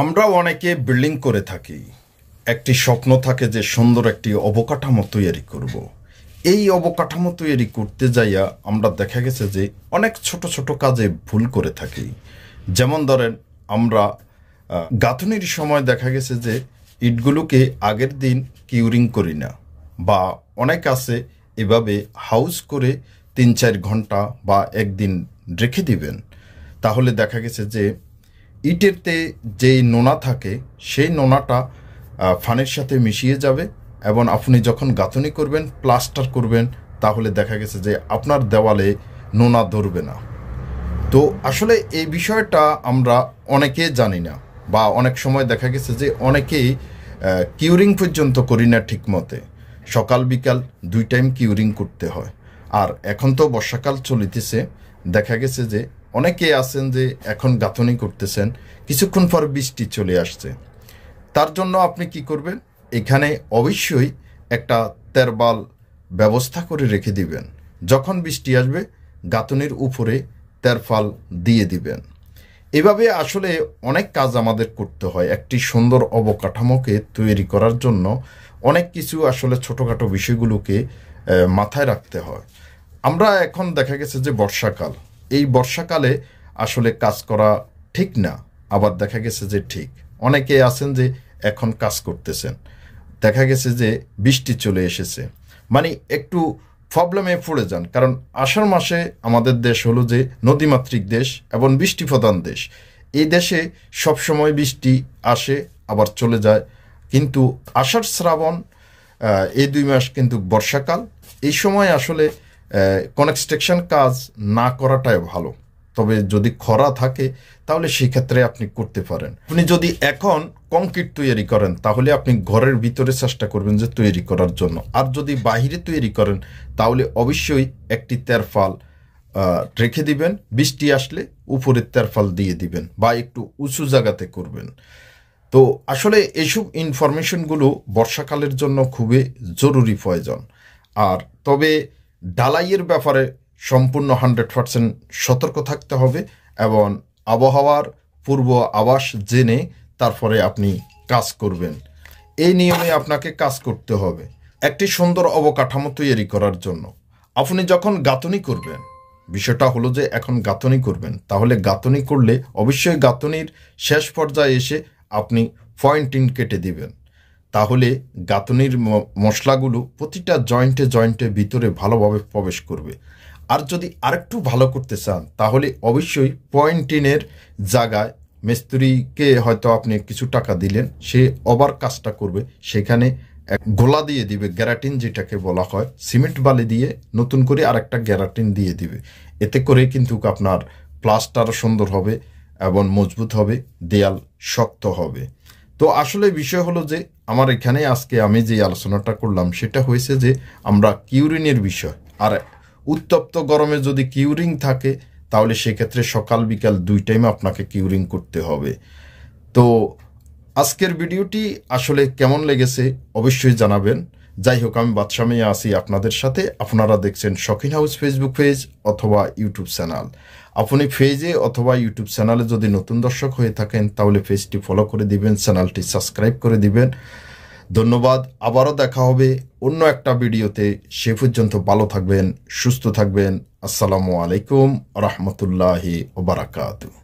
আমরা অনেকে বিল্ডিং করে থাকি, একটি স্বপ্ন থাকে যে সুন্দর একটি অবকাঠামো তৈরি করব। এই অবকাঠামো তৈরি করতে যাইয়া আমরা দেখা গেছে যে অনেক ছোট ছোট কাজে ভুল করে থাকি। যেমন ধরেন, আমরা গাঁথনির সময় দেখা গেছে যে ইটগুলোকে আগের দিন কিউরিং করি না, বা অনেক আছে এভাবে হাউস করে ৩-৪ ঘন্টা বা একদিন রেখে দিবেন। তাহলে দেখা গেছে যে ইটেরতে যেই নোনা থাকে সেই নোনাটা ফানের সাথে মিশিয়ে যাবে, এবং আপনি যখন গাঁথনি করবেন, প্লাস্টার করবেন, তাহলে দেখা গেছে যে আপনার দেওয়ালে নোনা ধরবে না। তো আসলে এই বিষয়টা আমরা অনেকে জানি না, বা অনেক সময় দেখা গেছে যে অনেকেই কিউরিং পর্যন্ত করি না ঠিক মতে। সকাল বিকাল 2 টাইম কিউরিং করতে হয়। আর এখন তো বর্ষাকাল চলিতেছে, দেখা গেছে যে অনেকে আছেন যে এখন গাঁথনি করতেছেন, কিছুক্ষণ পর বৃষ্টি চলে আসছে। তার জন্য আপনি কি করবেন, এখানে অবশ্যই একটা তেরবাল ব্যবস্থা করে রেখে দিবেন। যখন বৃষ্টি আসবে গাঁথনির উপরে তেরফাল দিয়ে দিবেন। এভাবে আসলে অনেক কাজ আমাদের করতে হয় একটি সুন্দর অবকাঠামোকে তৈরি করার জন্য। অনেক কিছু আসলে ছোটোখাটো বিষয়গুলোকে মাথায় রাখতে হয়। আমরা এখন দেখা গেছে যে বর্ষাকাল, এই বর্ষাকালে আসলে কাজ করা ঠিক না, আবার দেখা গেছে যে ঠিক। অনেকে আছেন যে এখন কাজ করতেছেন, দেখা গেছে যে বৃষ্টি চলে এসেছে, মানে একটু প্রবলেমে পড়ে যান। কারণ আষাঢ় মাসে আমাদের দেশ হলো যে নদীমাতৃক দেশ এবং বৃষ্টি প্রধান দেশ। এই দেশে সবসময় বৃষ্টি আসে আবার চলে যায়, কিন্তু আষাঢ় শ্রাবণ এই 2 মাস কিন্তু বর্ষাকাল। এই সময় আসলে কনস্ট্রাকশন কাজ না করাটাই ভালো। তবে যদি খরা থাকে তাহলে সেই ক্ষেত্রে আপনি করতে পারেন। আপনি যদি এখন কংক্রিট তৈরি করেন তাহলে আপনি ঘরের ভিতরে চেষ্টা করবেন যে তৈরি করার জন্য। আর যদি বাহিরে তৈরি করেন তাহলে অবশ্যই একটি তেরফাল রেখে দিবেন, বৃষ্টি আসলে উপরে তেরফাল দিয়ে দিবেন, বা একটু উঁচু জায়গাতে করবেন। তো আসলে এইসব ইনফরমেশনগুলো বর্ষাকালের জন্য খুবই জরুরি প্রয়োজন। আর তবে ঢালাইয়ের ব্যাপারে সম্পূর্ণ 100% সতর্ক থাকতে হবে, এবং আবহাওয়ার পূর্ব আভাস জেনে তারপরে আপনি কাজ করবেন। এই নিয়মে আপনাকে কাজ করতে হবে একটি সুন্দর অবকাঠামো তৈরি করার জন্য। আপনি যখন গাঁথনি করবেন, বিষয়টা হলো যে এখন গাঁথনি করবেন, তাহলে গাঁথনি করলে অবশ্যই গাঁথনির শেষ পর্যায়ে এসে আপনি পয়েন্টিং কেটে দিবেন। তাহলে গাঁথনির মশলাগুলো প্রতিটা জয়েন্টে জয়েন্টে ভিতরে ভালোভাবে প্রবেশ করবে। আর যদি আরেকটু ভালো করতে চান তাহলে অবশ্যই পয়েন্টিংয়ের জায়গায় মিস্ত্রিকে হয়তো আপনি কিছু টাকা দিলেন, সে ওভার কাজটা করবে, সেখানে এক গোলা দিয়ে দিবে, গ্যারাটিন যেটাকে বলা হয়, সিমেন্ট বালি দিয়ে নতুন করে আরেকটা গ্যারাটিন দিয়ে দিবে। এতে করে কিন্তু আপনার প্লাস্টার সুন্দর হবে এবং মজবুত হবে, দেয়াল শক্ত হবে। তো আসলে বিষয় হলো যে আমার এখানে আজকে আমি যে আলোচনাটা করলাম সেটা হয়েছে যে আমরা কিউরিংয়ের বিষয়। আর উত্তপ্ত গরমে যদি কিউরিং থাকে তাহলে সেক্ষেত্রে সকাল বিকাল 2 টাইম আপনাকে কিউরিং করতে হবে। তো আজকের ভিডিওটি আসলে কেমন লেগেছে অবশ্যই জানাবেন। যাই হোক, আমি বাদশা মিয়া আছি আপনাদের সাথে। আপনারা দেখছেন শৌখিন হাউস ফেসবুক পেজ অথবা ইউটিউব চ্যানেল। আপনি পেজে অথবা ইউটিউব চ্যানেলে যদি নতুন দর্শক হয়ে থাকেন তাহলে পেজটি ফলো করে দিবেন, চ্যানেলটি সাবস্ক্রাইব করে দিবেন। ধন্যবাদ। আবারও দেখা হবে অন্য একটা ভিডিওতে। সে পর্যন্ত ভালো থাকবেন, সুস্থ থাকবেন। আসসালামু আলাইকুম রহমতুল্লাহি ওয়া বারাকাতুহু।